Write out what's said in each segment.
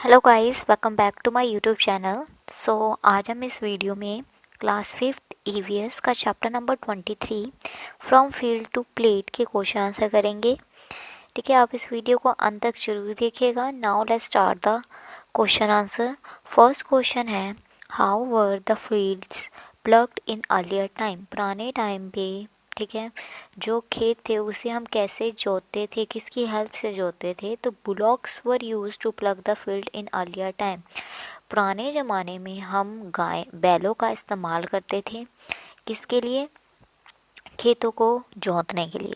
Hello guys, welcome back to my YouTube channel. आज हम इस वीडियो में क्लास 5th ईवीएस का chapter number 23 from field to plate के क्वेश्चन आंसर करेंगे। ठीक है, आप इस वीडियो को अंत तक जरूर देखिएगा। Now let's start the question answer. First question है, how were the fields ploughed in earlier time. पुराने टाइम पे, ठीक है, जो खेत थे उसे हम कैसे जोतते थे, किसकी हेल्प से जोतते थे। तो bullocks were used to plough the field in earlier time. पुराने ज़माने में हम गाय बैलों का इस्तेमाल करते थे, किसके लिए, खेतों को जोतने के लिए।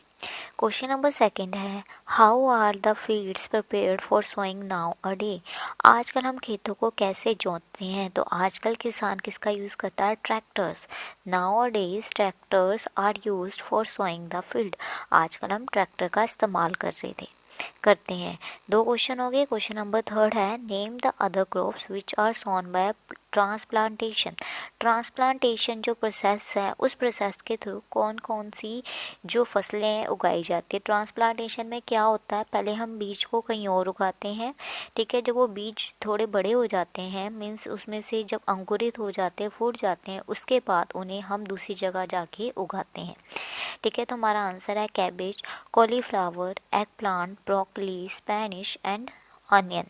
क्वेश्चन नंबर सेकंड है, how are the fields prepared for sowing nowadays. आजकल हम खेतों को कैसे जोतते हैं। तो आजकल किसान किसका यूज़ करता है, tractors. Nowadays tractors are used for sowing the field. आजकल हम ट्रैक्टर का इस्तेमाल करते हैं। दो क्वेश्चन हो गए। क्वेश्चन नंबर थर्ड है, name the other crops which are sown by transplantation. Transplantation जो प्रोसेस है, उस प्रोसेस के थ्रू कौन कौन सी जो फसलें उगाई जाती है। ट्रांसप्लांटेशन में क्या होता है, पहले हम बीज को कहीं और उगाते हैं। ठीक है, जब वो बीज थोड़े बड़े हो जाते हैं, मीन्स उसमें से जब अंकुरित हो जाते हैं, फूट जाते हैं, उसके बाद उन्हें हम दूसरी जगह जाके उगाते हैं। ठीक है, तो हमारा आंसर है cabbage, cauliflower, eggplant, broccoli, spinach and onion.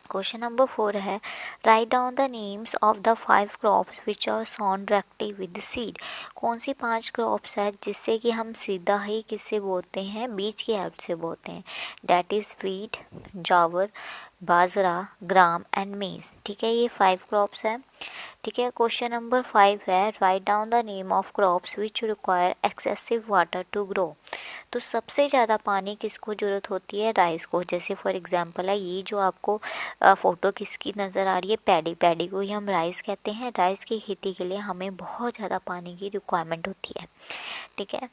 Question number 4 है, write down the names of the 5 crops which are sown directly with seed. कौन सी 5 क्रॉप्स है जिससे कि हम सीधा ही किससे बोते हैं, बीज की हेल्प से बोते हैं। That is wheat, jowar, bajra, gram and maize. ठीक है, ये 5 क्रॉप्स है। ठीक है, क्वेश्चन नंबर 5 है, write down the name of crops which require excessive water to grow. तो सबसे ज़्यादा पानी किसको ज़रूरत होती है, राइस को। जैसे फॉर एग्जांपल है, ये जो आपको फ़ोटो किसकी नज़र आ रही है, पैडी। पैडी को ही हम राइस कहते हैं। राइस की खेती के लिए हमें बहुत ज़्यादा पानी की रिक्वायरमेंट होती है। ठीक है,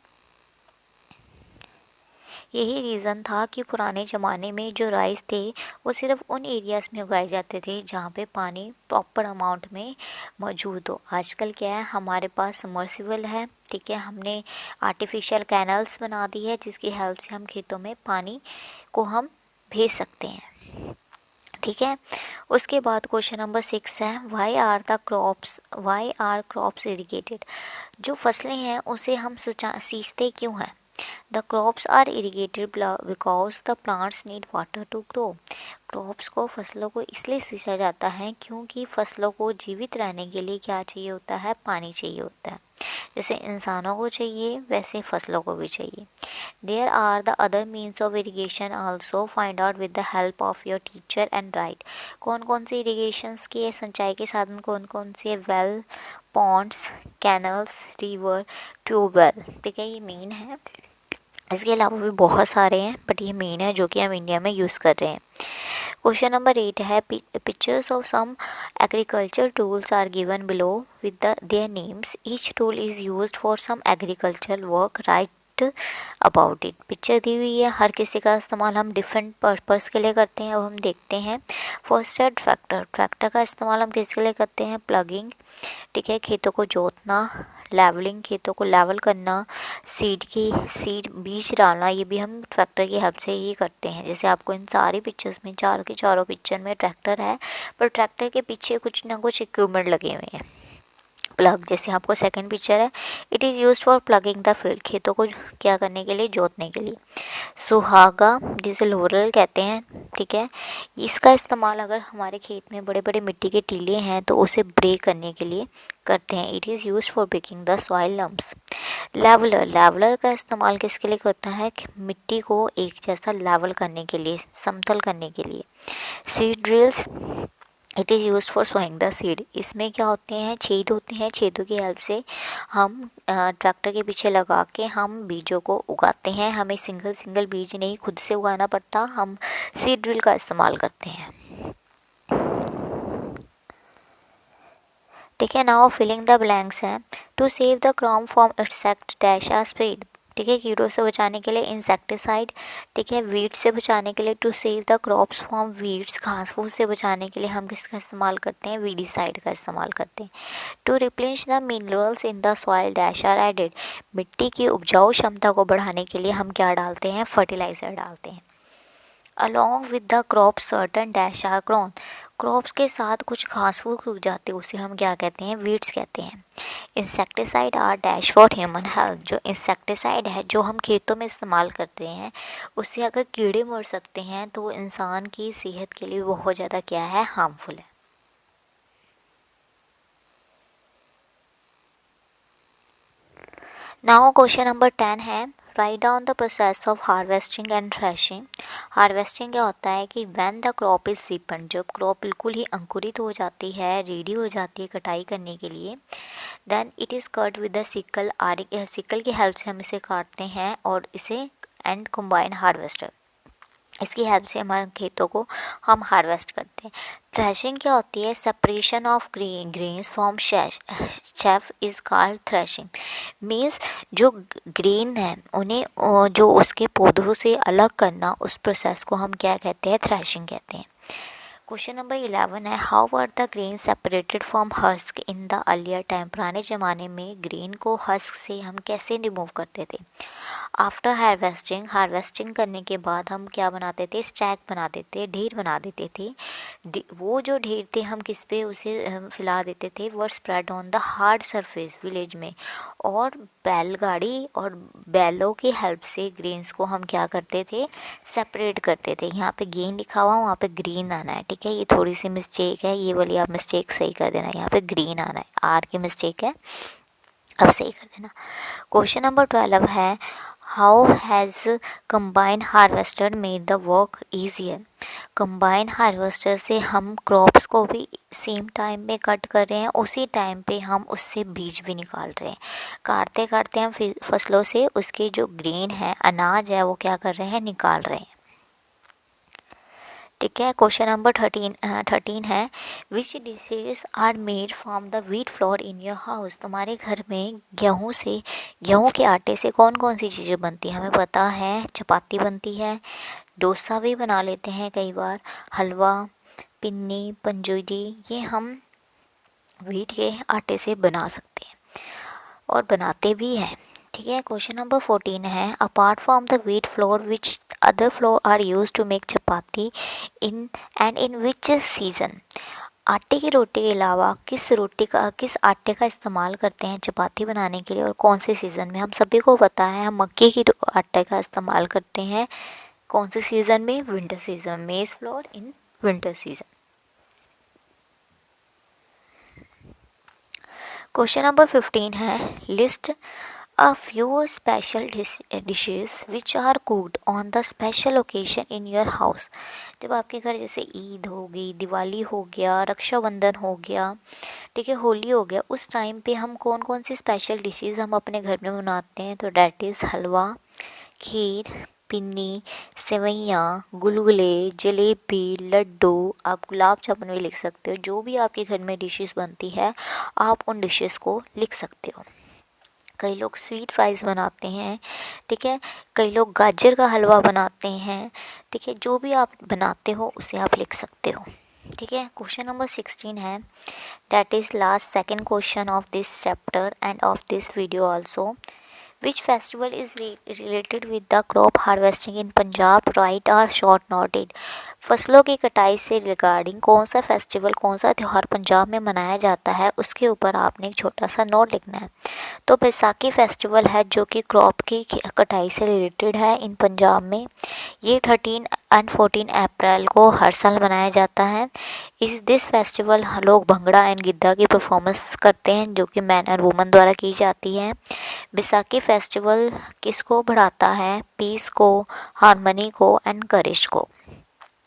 यही रीज़न था कि पुराने ज़माने में जो राइस थे वो सिर्फ उन एरियाज़ में उगाए जाते थे जहाँ पे पानी प्रॉपर अमाउंट में मौजूद हो। आजकल क्या है, हमारे पास सबमर्सिबल है। ठीक है, हमने आर्टिफिशियल कैनल्स बना दी है जिसकी हेल्प से हम खेतों में पानी को हम भेज सकते हैं। ठीक है, उसके बाद क्वेश्चन नंबर 6 है, वाई आर क्रॉप्स इरिगेटेड। जो फसलें हैं उसे हम सींचते क्यों हैं। The crops are irrigated because the plants need water to grow. Crops को, फसलों को इसलिए सींचा जाता है क्योंकि फसलों को जीवित रहने के लिए क्या चाहिए होता है, पानी चाहिए होता है। जैसे इंसानों को चाहिए वैसे फसलों को भी चाहिए। There are the other means of irrigation also, find out with the help of your teacher and write. कौन कौन से इरीगेशंस की सिंचाई के साधन कौन कौन से, well, ponds, canals, river, tubewell. ठीक है, ये मेन है। इसके अलावा भी बहुत सारे हैं बट ये मेन है जो कि हम इंडिया में यूज़ कर रहे हैं। क्वेश्चन नंबर 8 है, pictures of some agriculture tools are given below with their names. Each tool is used for some agriculture work, write about it. Picture दी हुई है, हर किसी का इस्तेमाल हम डिफरेंट पर्पस के लिए करते हैं। अब हम देखते हैं। फर्स्ट है ट्रैक्टर। ट्रैक्टर का इस्तेमाल हम किसके लिए करते हैं, प्लगिंग। ठीक है, खेतों को जोतना, लेवलिंग, खेतों को लेवल करना, सीड बीज डालना, ये भी हम ट्रैक्टर की हेल्प से ही करते हैं। जैसे आपको इन सारी पिक्चर्स में, चारों के चारों पिक्चर में ट्रैक्टर है, पर ट्रैक्टर के पीछे कुछ ना कुछ इक्विपमेंट लगे हुए हैं। प्लग, जैसे आपको सेकंड पिक्चर है, it is use for plugging the field, खेतों को क्या करने के लिए, जोतने के लिए। सुहागा, जिसे लोरल कहते हैं। ठीक है, इसका इस्तेमाल अगर हमारे खेत में बड़े बड़े मिट्टी के टीले हैं तो उसे ब्रेक करने के लिए करते हैं। It is use for breaking the soil lumps. Leveller, leveller का इस्तेमाल किसके लिए करता है, मिट्टी को एक जैसा लेवल करने के लिए, समतल करने के लिए। Seed drills, it is use for sowing the seed. इसमें क्या होते हैं, छेद होते हैं, छेदों की हेल्प से हम ट्रैक्टर के पीछे लगा के हम बीजों को उगाते हैं। हमें सिंगल सिंगल बीज नहीं खुद से उगाना पड़ता, हम सीड ड्रिल का इस्तेमाल करते हैं। ठीक है, नाउ फिलिंग द ब्लैंक्स है, to save the crop from insect dash are spread. ठीक है, कीड़ों से बचाने के लिए इंसेक्टिसाइड। ठीक है, वीड्स से बचाने के लिए, to save the crops from weeds, घास फूस से बचाने के लिए हम किसका इस्तेमाल करते हैं, वीडीसाइड का इस्तेमाल करते हैं। To replenish the minerals in the soil dash are added. मिट्टी की उपजाऊ क्षमता को बढ़ाने के लिए हम क्या डालते हैं, फर्टिलाइज़र डालते हैं। along with the crop certain dash are grown। Crops के साथ कुछ घास फूस उग जाते हैं, उसे हम क्या कहते हैं, वीड्स कहते हैं। Insecticide are dash for human health. जो इंसेक्टिसाइड है जो हम खेतों में इस्तेमाल करते हैं, उससे अगर कीड़े मर सकते हैं तो वो इंसान की सेहत के लिए बहुत ज़्यादा क्या है, हार्मफुल है। नाउ क्वेश्चन नंबर 10 है, write down the process of harvesting and threshing. Harvesting क्या होता है कि when the crop is Ripon, जब क्रॉप बिल्कुल ही अंकुरित हो जाती है, रेडी हो जाती है कटाई करने के लिए, then it is cut with the sickle. Sickle की हेल्प से हम इसे काटते हैं और इसे एंड कंबाइन हार्वेस्टर, इसकी हेल्प से हमारे खेतों को हम हार्वेस्ट करते हैं। थ्रेशिंग क्या होती है, separation of grains from chef is called threshing. Means जो ग्रेन है उन्हें जो उसके पौधों से अलग करना, उस प्रोसेस को हम क्या कहते हैं, थ्रेशिंग कहते हैं। क्वेश्चन नंबर 11 है, how were the grain separated from husk in the earlier time. पुराने ज़माने में ग्रेन को हस्क से हम कैसे रिमूव करते थे। आफ्टर हार्वेस्टिंग, हार्वेस्टिंग करने के बाद हम क्या बनाते थे, स्टैक बना देते, ढेर बना देते थे। वो जो ढेर थे हम किस पे उसे फैला देते थे, वर spread on the hard surface village में। और बैलगाड़ी और बैलों की हेल्प से ग्रेन्स को हम क्या करते थे, सेपरेट करते थे। यहाँ पे गेन लिखा हुआ, वहाँ पे ग्रीन आना है, ठीक है। ये थोड़ी सी मिस्टेक है, ये वाली आप मिस्टेक सही कर देना। यहाँ पे ग्रीन आना है, आर की मिस्टेक है, अब सही कर देना। क्वेश्चन नंबर 12 है, how has combine harvester made the work easier. Combine harvester से हम क्रॉप्स को भी सेम टाइम में कट कर रहे हैं, उसी टाइम पे हम उससे बीज भी निकाल रहे हैं। काटते काटते हम फसलों से उसके जो ग्रेन है, अनाज है, वो क्या कर रहे हैं, निकाल रहे हैं, ठीक है। क्वेश्चन नंबर 13 है, which dishes are made from the wheat flour in your house. तुम्हारे घर में गेहूँ के आटे से कौन कौन सी चीज़ें बनती हैं। हमें पता है चपाती बनती है, डोसा भी बना लेते हैं कई बार, हलवा, पिन्नी, पंजूरी, ये हम व्हीट के आटे से बना सकते हैं और बनाते भी हैं, ठीक है। क्वेश्चन नंबर 14 है, apart from the wheat flour which other flour are use to make chapati in which season. आटे की रोटी के अलावा किस आटे का इस्तेमाल करते हैं चपाती बनाने के लिए और कौन से सीज़न में। हम सभी को पता है हम मक्के की आटे का इस्तेमाल करते हैं कौन से सीज़न में, विंटर सीज़न, मेज floor in winter season. Question number 15 है, list a few special dishes which are cooked on the special occasion in your house। जब आपके घर जैसे ईद हो गई, दिवाली हो गया, रक्षाबंधन हो गया, ठीक है, होली हो गया, उस टाइम पे हम कौन कौन सी स्पेशल डिशेस हम अपने घर में बनाते हैं, तो डैट इज़ हलवा, खीर, पिन्नी, सेवइयाँ, गुलगुले, जलेबी, लड्डू, आप गुलाब जामुन भी लिख सकते हो। जो भी आपके घर में डिशेस बनती है आप उन डिशेस को लिख सकते हो। कई लोग स्वीट राइस बनाते हैं, ठीक है, कई लोग गाजर का हलवा बनाते हैं, ठीक है। जो भी आप बनाते हो उसे आप लिख सकते हो, ठीक है। क्वेश्चन नंबर 16 है, that is last second question of this chapter end of this video also. Which festival is related with the crop harvesting in Punjab, right और शॉर्ट नोटेड। फसलों की कटाई से रिगार्डिंग कौन सा फेस्टिवल, कौन सा त्यौहार पंजाब में मनाया जाता है, उसके ऊपर आपने एक छोटा सा नोट लिखना है। तो बैसाखी फेस्टिवल है जो कि क्रॉप की कटाई से रिलेटेड है इन पंजाब में। ये 13 एंड 14 अप्रैल को हर साल मनाया जाता है। दिस फेस्टिवल लोग भंगड़ा एंड गिद्धा की परफॉर्मेंस करते हैं जो कि मैन और वुमन द्वारा की जाती है। बैसाखी फेस्टिवल किसको बढ़ाता है, पीस को, हारमनी को एंड करेज को।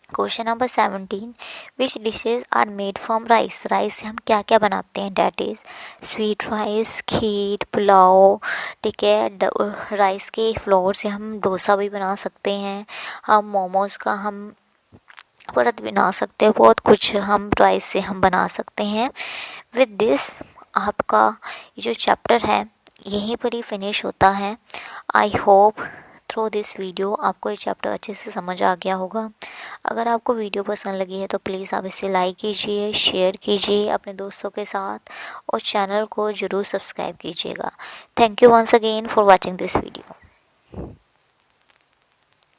Question number 17, which dishes are made from rice. Rice से हम क्या क्या बनाते हैं, that is sweet rice, kheer, pulao, ठीक है। राइस के फ्लोर से हम डोसा भी बना सकते हैं, हम मोमोज़ का हम व्रत बना सकते हैं, बहुत कुछ हम राइस से हम बना सकते हैं। विद दिस आपका ये जो चैप्टर है यहीं पर ही फिनिश होता है। I hope through this video आपको ये चैप्टर अच्छे से समझ आ गया होगा। अगर आपको वीडियो पसंद लगी है तो प्लीज़ आप इसे लाइक कीजिए, शेयर कीजिए अपने दोस्तों के साथ और चैनल को ज़रूर सब्सक्राइब कीजिएगा। Thank you once again for watching this video.